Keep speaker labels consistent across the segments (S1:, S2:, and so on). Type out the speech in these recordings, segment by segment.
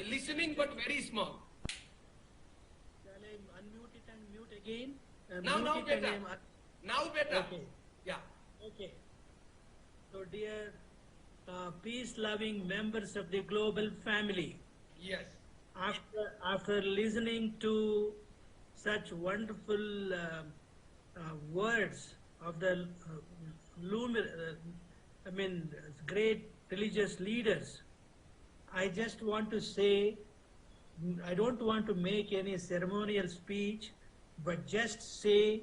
S1: listening but very small.
S2: Shall I unmute it and mute again?
S1: Now better. Now better.
S2: Okay.
S1: Yeah.
S2: Okay. So dear peace-loving members of the global family,
S1: Yes.
S2: after listening to such wonderful words of the great religious leaders, I just want to say, I don't want to make any ceremonial speech, but just say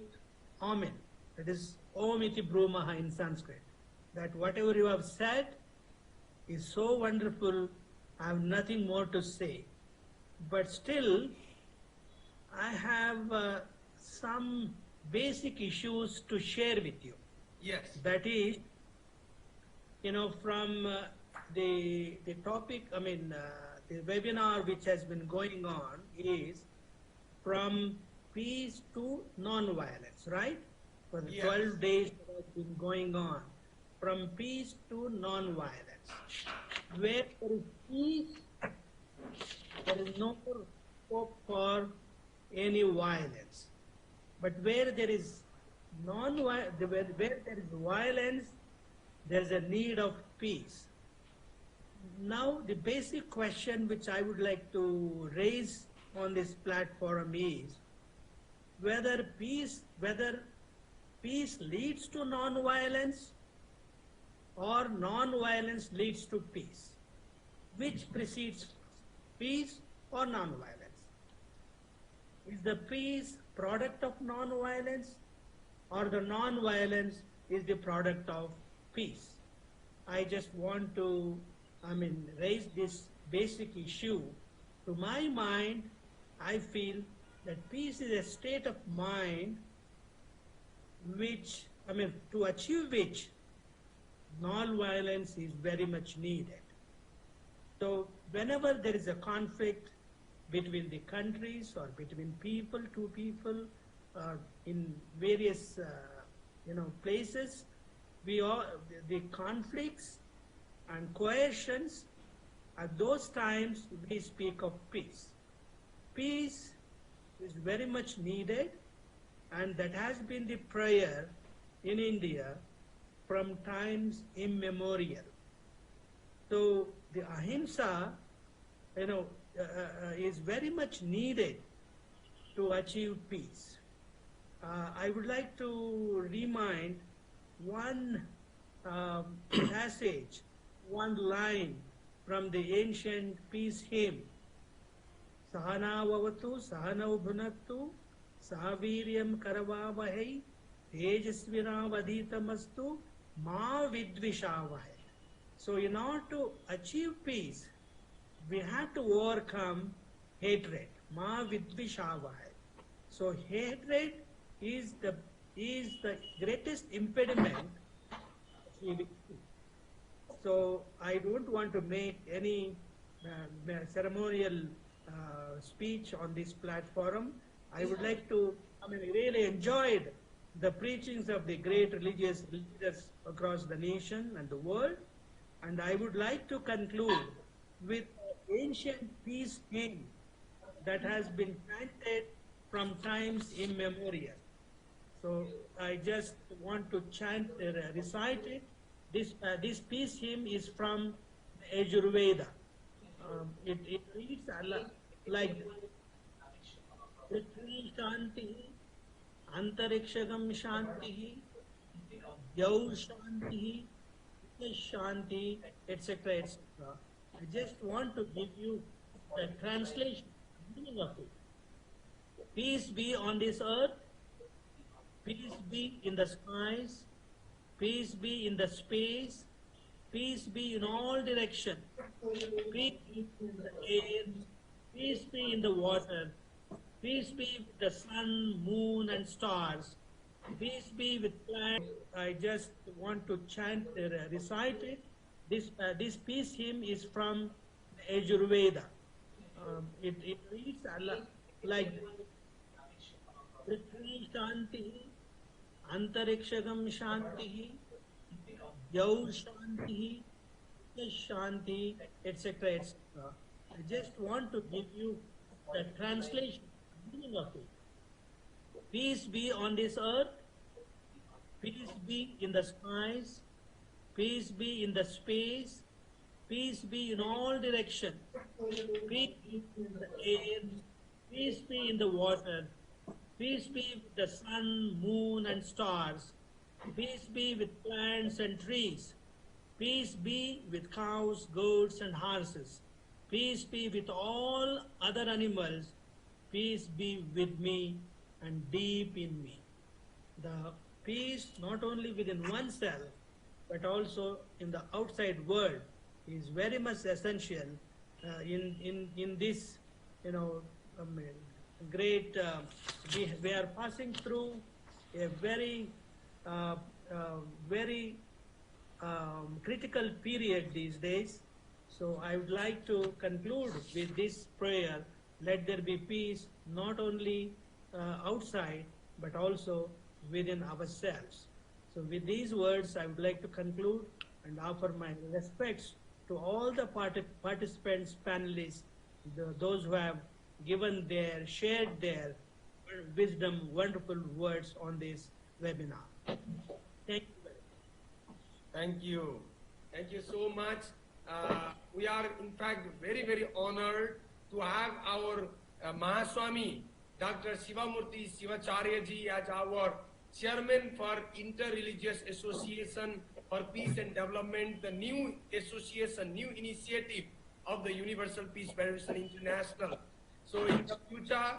S2: Amen. That is Om iti Brumaha in Sanskrit. That whatever you have said is so wonderful, I have nothing more to say. But still, I have some basic issues to share with you.
S1: Yes.
S2: That is, from the topic, the webinar which has been going on is from peace to non-violence, right? For the 12 days that has been going on, from peace to non-violence. Where there is peace, there is no scope for any violence. But where there is where there is violence, there is a need of peace. Now, the basic question which I would like to raise on this platform is whether peace leads to non-violence or non-violence leads to peace. Which precedes peace or non-violence? Is the peace product of non-violence or the non-violence is the product of peace? I just want to raise this basic issue. To my mind, I feel that peace is a state of mind which, to achieve which non-violence is very much needed. So whenever there is a conflict between the countries or between people, two people, in various places, the conflicts and coercions, at those times we speak of peace. Peace is very much needed, and that has been the prayer in India from times immemorial. So the ahimsa, is very much needed to achieve peace. I would like to remind one passage, one line from the ancient peace hymn. Sahana vavatu, sahana bhunattu, sahaviryam karavavahai, tejasvinavadhitamastu, ma vidvishavahai. So in order to achieve peace, we have to overcome hatred. Ma vidvishavahai. So hatred is the greatest impediment to achieving peace. So I don't want to make any ceremonial speech on this platform. I would like to, really enjoyed the preachings of the great religious leaders across the nation and the world. And I would like to conclude with ancient peace hymn that has been chanted from times immemorial. So I just want to recite it. This peace hymn is from Ayurveda. It reads like Prithvi Shanti, Antarikshagam Shanti, Yau Shanti, Shanti, etc., etc. I just want to give you the translation, meaning of it. Peace be on this earth, peace be in the skies, peace be in the space, peace be in all directions, peace be in the air, peace be in the water, peace be with the sun, moon and stars, peace be with plants. I just want to recite it. This peace hymn is from Ayurveda. It reads like Prithvi Shanti, Antarikshagam Shanti, Yau Shanti, Shanti, etc., etc. I just want to give you the translation, meaning of it. Peace be on this earth, peace be in the skies, peace be in the space, peace be in all directions, peace be in the air, peace be in the water, peace be with the sun, moon, and stars, peace be with plants and trees, peace be with cows, goats, and horses, peace be with all other animals, peace be with me and deep in me. The peace not only within oneself but also in the outside world is very much essential in this great we are passing through a very uh, very critical period these days. So I would like to conclude with this prayer: let there be peace not only outside but also within ourselves. So with these words, I would like to conclude and offer my respects to all the participants, panelists, those who have shared their wisdom, wonderful words on this webinar. Thank you very much.
S1: Thank you. Thank you so much. We are in fact very, very honored to have our Mahaswami, Dr. Shivamurthy Sivacharya ji, as our chairman for Interreligious Association for Peace and Development, the new association, new initiative of the Universal Peace Federation International. So in the future,